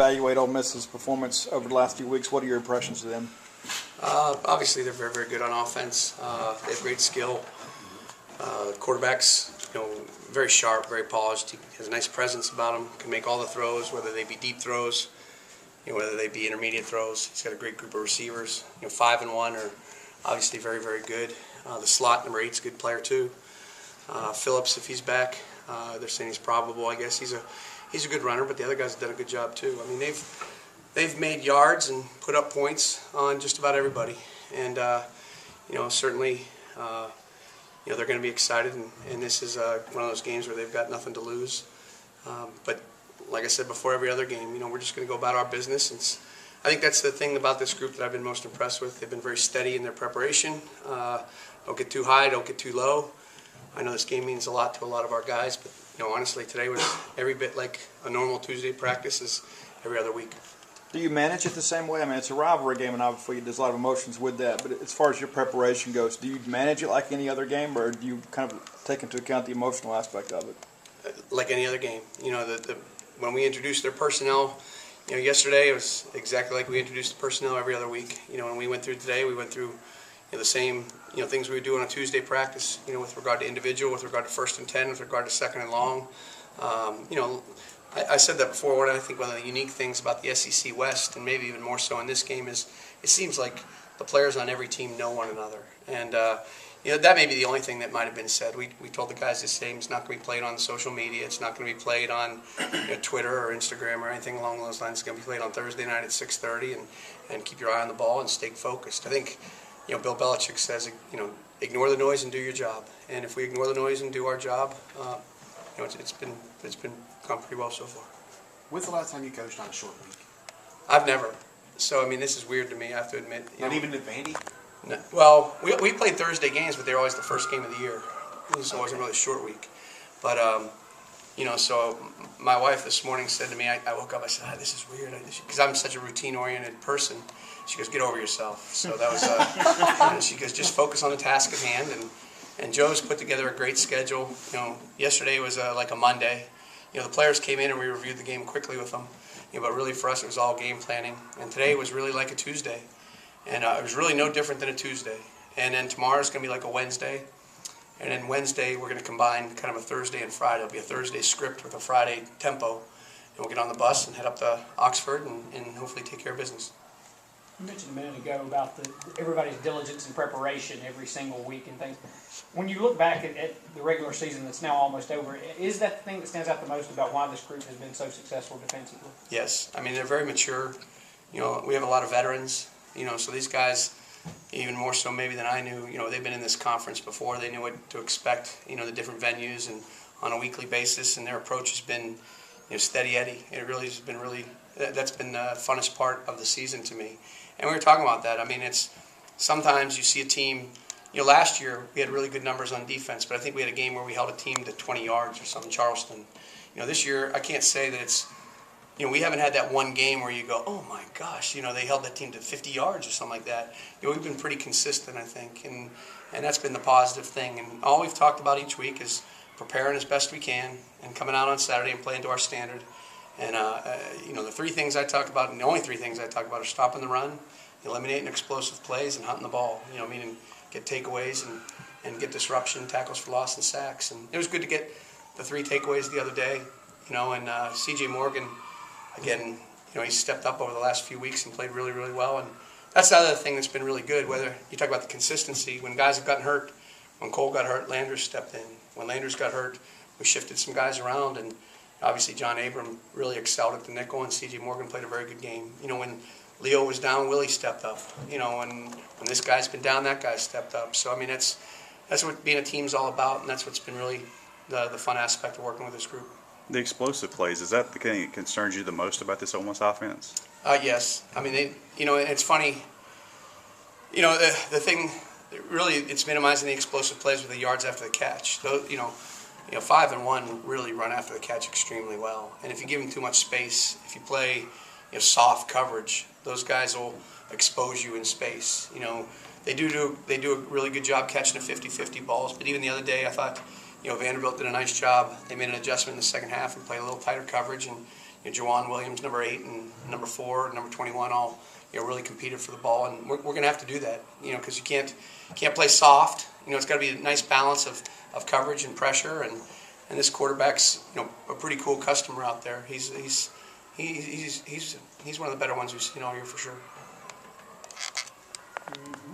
evaluate Ole Miss's performance over the last few weeks, what are your impressions of them? Obviously, they're very, very good on offense. They have great skill. Quarterback's, very sharp, very polished. He has a nice presence about him. Can make all the throws, whether they be deep throws, whether they be intermediate throws. He's got a great group of receivers. 5 and 1 are obviously very, very good. The slot number 8 is a good player too. Phillips, if he's back, they're saying he's probable. I guess he's a good runner, but the other guys have done a good job too. I mean, they've made yards and put up points on just about everybody, and certainly they're going to be excited, and this is one of those games where they've got nothing to lose. But like I said before, every other game, we're just going to go about our business. And I think that's the thing about this group that I've been most impressed with. They've been very steady in their preparation. Don't get too high, don't get too low. I know this game means a lot to a lot of our guys, but honestly, today was every bit like a normal Tuesday practice as every other week. Do you manage it the same way? I mean, it's a rivalry game, and obviously there's a lot of emotions with that. But as far as your preparation goes, do you manage it like any other game, or do you kind of take into account the emotional aspect of it? Like any other game. When we introduced their personnel, yesterday it was exactly like we introduced the personnel every other week. When we went through today, we went through the same things we would do on a Tuesday practice. With regard to individual, with regard to 1st and 10, with regard to 2nd and long. I said that before. I think one of the unique things about the SEC West, and maybe even more so in this game, is it seems like the players on every team know one another. And that may be the only thing that might have been said. We told the guys this game's not going to be played on social media. It's not going to be played on Twitter or Instagram or anything along those lines. It's going to be played on Thursday night at 6:30, and keep your eye on the ball and stay focused. I think Bill Belichick says, ignore the noise and do your job. And if we ignore the noise and do our job, it's been gone pretty well so far. When's the last time you coached on a short week? I've never. So this is weird to me. I have to admit. Not even at Vandy? No. Well, we played Thursday games, but they were always the first game of the year, so it wasn't really a short week. But so my wife this morning said to me, I woke up, I said, this is weird, because I'm such a routine-oriented person. She goes, get over yourself. So that was, she goes, just focus on the task at hand. And Joe's put together a great schedule. Yesterday was like a Monday. The players came in and we reviewed the game quickly with them. But really for us it was all game planning. And today was really like a Tuesday. And it was really no different than a Tuesday. And then tomorrow's going to be like a Wednesday. And then Wednesday we're going to combine kind of a Thursday and Friday. It'll be a Thursday script with a Friday tempo. And we'll get on the bus and head up to Oxford and hopefully take care of business. You mentioned a minute ago about everybody's diligence and preparation every single week and things. When you look back at the regular season that's now almost over, is that the thing that stands out the most about why this group has been so successful defensively? Yes. They're very mature. We have a lot of veterans. So these guys, even more so maybe than I knew, they've been in this conference before. They knew what to expect, the different venues and on a weekly basis, and their approach has been, steady Eddie. It really has been that's been the funnest part of the season to me. And we were talking about that. It's sometimes you see a team, last year we had really good numbers on defense, but I think we had a game where we held a team to 20 yards or something, Charleston. This year I can't say that it's, we haven't had that one game where you go, oh my gosh, they held that team to 50 yards or something like that. We've been pretty consistent, I think, and that's been the positive thing. And all we've talked about each week is preparing as best we can and coming out on Saturday and playing to our standard. And the 3 things I talk about, and the only 3 things I talk about, are stopping the run, eliminating explosive plays, and hunting the ball. Meaning get takeaways and get disruption, tackles for loss, and sacks. And it was good to get the 3 takeaways the other day. And C.J. Morgan, again, he stepped up over the last few weeks and played really, really well. And that's the other thing that's been really good. Whether you talk about the consistency, when guys have gotten hurt, when Cole got hurt, Landers stepped in. When Landers got hurt, we shifted some guys around, and obviously John Abram really excelled at the nickel, and C.J. Morgan played a very good game. When Leo was down, Willie stepped up. When this guy's been down, that guy stepped up. So that's what being a team's all about, and that's what's been really the fun aspect of working with this group. The explosive plays, is that the thing that concerns you the most about this Ole Miss offense? Yes. It's funny. The thing really, it's minimizing the explosive plays with the yards after the catch. 5 and 1 really run after the catch extremely well. And if you give them too much space, if you play soft coverage, those guys will expose you in space. They do a really good job catching the 50-50 balls. But even the other day, I thought Vanderbilt did a nice job. They made an adjustment in the second half and played a little tighter coverage, and Juwan Williams, number 8, and number 4, number 21, all really competed for the ball, and we're going to have to do that, because you can't play soft. It's got to be a nice balance of coverage and pressure, and this quarterback's a pretty cool customer out there. He's one of the better ones we've seen all year for sure. Mhm.